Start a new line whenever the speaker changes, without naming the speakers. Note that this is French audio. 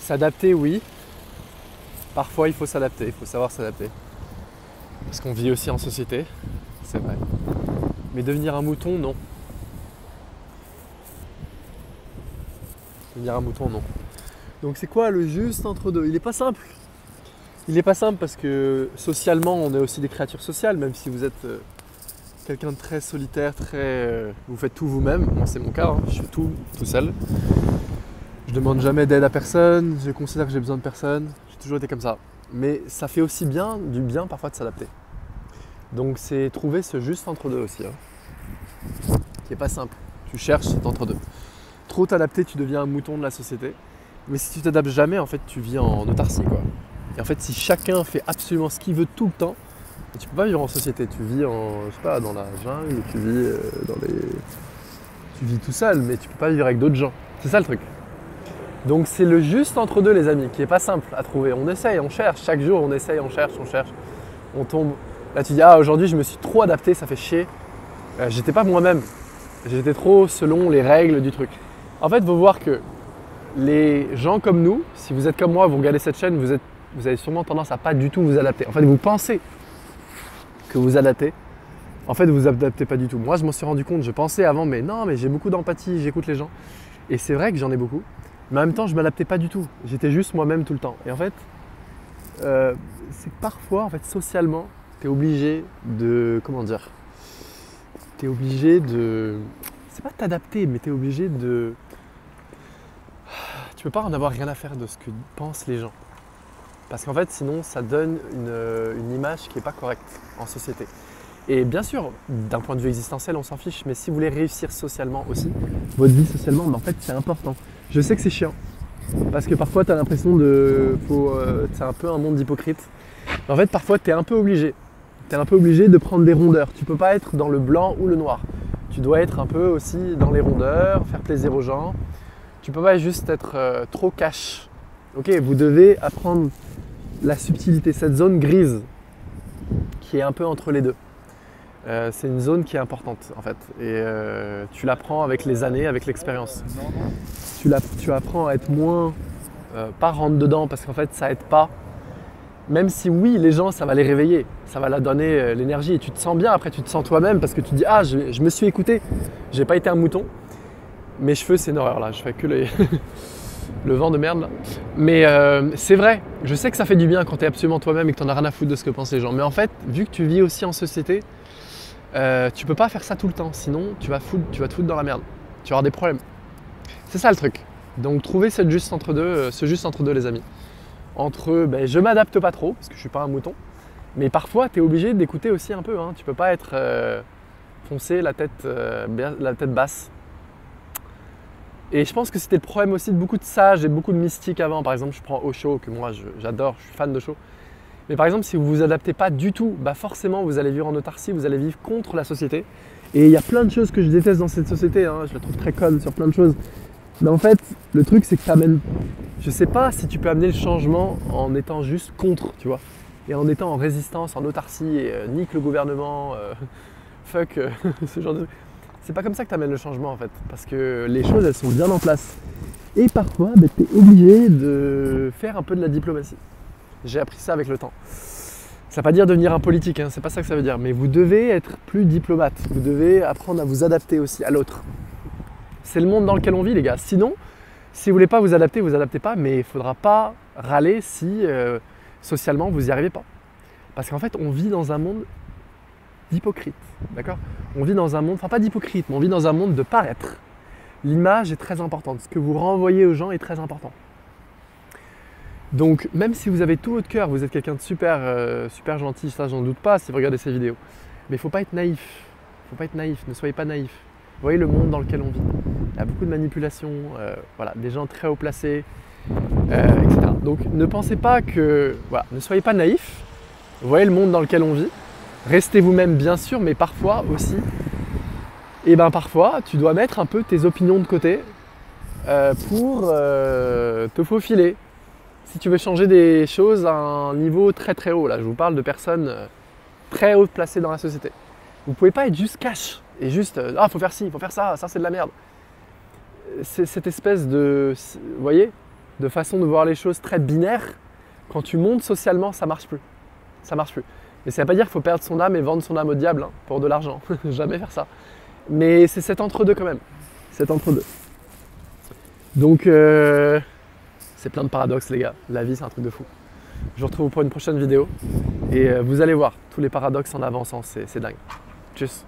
S'adapter, oui. Parfois, il faut s'adapter, il faut savoir s'adapter. Parce qu'on vit aussi en société, c'est vrai. Mais devenir un mouton, non. Devenir un mouton, non. Donc c'est quoi le juste entre deux? Il n'est pas simple. Il n'est pas simple parce que socialement, on est aussi des créatures sociales, même si vous êtes quelqu'un de très solitaire, vous faites tout vous-même. Moi, c'est mon cas, hein. Je fais tout seul. Je demande jamais d'aide à personne, je considère que j'ai besoin de personne. J'ai toujours été comme ça. Mais ça fait aussi du bien parfois de s'adapter. Donc c'est trouver ce juste entre deux aussi, hein, qui n'est pas simple. Tu cherches cet entre deux. Trop t'adapter, tu deviens un mouton de la société. Mais si tu t'adaptes jamais, en fait, tu vis en autarcie, quoi. Et en fait, si chacun fait absolument ce qu'il veut tout le temps, tu peux pas vivre en société. Tu vis dans la jungle, tu vis tout seul, mais tu peux pas vivre avec d'autres gens. C'est ça le truc. Donc c'est le juste entre deux, les amis, qui est pas simple à trouver. On essaye, on cherche, chaque jour on essaye, on cherche, on tombe. Là tu dis aujourd'hui je me suis trop adapté, ça fait chier. J'étais pas moi-même, j'étais trop selon les règles du truc. En fait, il faut voir que les gens comme nous, si vous êtes comme moi, vous regardez cette chaîne, vous avez sûrement tendance à pas du tout vous adapter. En fait, vous pensez que vous adaptez. En fait, vous adaptez pas du tout. Moi, je m'en suis rendu compte, je pensais avant, mais non, mais j'ai beaucoup d'empathie, j'écoute les gens. Et c'est vrai que j'en ai beaucoup. Mais en même temps, je ne m'adaptais pas du tout. J'étais juste moi-même tout le temps. Et en fait, c'est que parfois, en fait, socialement, tu es obligé de… Comment dire? Tu es obligé de… C'est pas t'adapter, mais tu es obligé de… Tu peux pas en avoir rien à faire de ce que pensent les gens. Parce qu'en fait, sinon, ça donne une image qui n'est pas correcte en société. Et bien sûr, d'un point de vue existentiel, on s'en fiche. Mais si vous voulez réussir socialement aussi, votre vie socialement, en fait, c'est important. Je sais que c'est chiant, parce que parfois tu as l'impression c'est un peu un monde d'hypocrite. En fait, parfois tu es un peu obligé. Tu es un peu obligé de prendre des rondeurs. Tu peux pas être dans le blanc ou le noir. Tu dois être un peu aussi dans les rondeurs, faire plaisir aux gens. Tu peux pas juste être trop cash. Ok, vous devez apprendre la subtilité, cette zone grise qui est un peu entre les deux. C'est une zone qui est importante en fait. Et tu l'apprends avec les années, avec l'expérience. Tu apprends à être moins, pas rentre dedans parce qu'en fait ça aide pas. Même si oui, les gens ça va les réveiller, ça va leur donner l'énergie et tu te sens bien, après tu te sens toi-même parce que tu te dis ah je me suis écouté, j'ai pas été un mouton. Mes cheveux c'est une horreur là, je fais que le vent de merde là. Mais c'est vrai, je sais que ça fait du bien quand tu es absolument toi-même et que tu n'en as rien à foutre de ce que pensent les gens. Mais en fait, vu que tu vis aussi en société, tu peux pas faire ça tout le temps, sinon tu vas te foutre dans la merde. Tu vas avoir des problèmes. C'est ça le truc. Donc trouvez ce juste entre deux les amis. Entre je m'adapte pas trop, parce que je suis pas un mouton, mais parfois tu es obligé d'écouter aussi un peu. Hein. Tu peux pas être foncé la tête basse. Et je pense que c'était le problème aussi de beaucoup de sages et beaucoup de mystiques avant. Par exemple, je prends Osho, que moi j'adore, je suis fan d'Osho. Mais par exemple, si vous ne vous adaptez pas du tout, forcément vous allez vivre en autarcie, vous allez vivre contre la société. Et il y a plein de choses que je déteste dans cette société, hein. Je la trouve très conne sur plein de choses. Mais en fait, le truc c'est que ça amène… Je sais pas si tu peux amener le changement en étant juste contre, tu vois. Et en étant en résistance, en autarcie, et nique le gouvernement, fuck, ce genre de trucs. C'est pas comme ça que tu amènes le changement en fait. Parce que les choses elles sont bien en place. Et parfois, tu es obligé de faire un peu de la diplomatie. J'ai appris ça avec le temps. Ça ne veut pas dire devenir un politique, hein, c'est pas ça que ça veut dire. Mais vous devez être plus diplomate. Vous devez apprendre à vous adapter aussi à l'autre. C'est le monde dans lequel on vit, les gars. Sinon, si vous voulez pas vous adaptez pas. Mais il ne faudra pas râler si socialement vous n'y arrivez pas. Parce qu'en fait, on vit dans un monde d'hypocrite. D'accord ? On vit dans un monde, enfin pas d'hypocrite, mais on vit dans un monde de paraître. L'image est très importante. Ce que vous renvoyez aux gens est très important. Donc, même si vous avez tout votre cœur, vous êtes quelqu'un de super gentil, ça j'en doute pas si vous regardez ces vidéos. Mais il ne faut pas être naïf. Ne soyez pas naïf. Vous voyez le monde dans lequel on vit. Il y a beaucoup de manipulations, des gens très haut placés, etc. Donc, ne pensez pas que… Voilà, ne soyez pas naïf. Vous voyez le monde dans lequel on vit. Restez vous-même bien sûr, mais parfois aussi, parfois tu dois mettre un peu tes opinions de côté pour te faufiler. Si tu veux changer des choses à un niveau très très haut, là je vous parle de personnes très haut placées dans la société. Vous ne pouvez pas être juste cash et juste ah faut faire ci, faut faire ça, ça c'est de la merde. C'est cette espèce de… Vous voyez, de façon de voir les choses très binaires, quand tu montes socialement, ça marche plus. Ça marche plus. Mais ça ne veut pas dire qu'il faut perdre son âme et vendre son âme au diable hein, pour de l'argent. Jamais faire ça. Mais c'est cet entre-deux quand même. Cet entre-deux. Donc, c'est plein de paradoxes les gars. La vie, c'est un truc de fou. Je vous retrouve pour une prochaine vidéo. Et vous allez voir, tous les paradoxes en avançant, c'est dingue. Tchuss.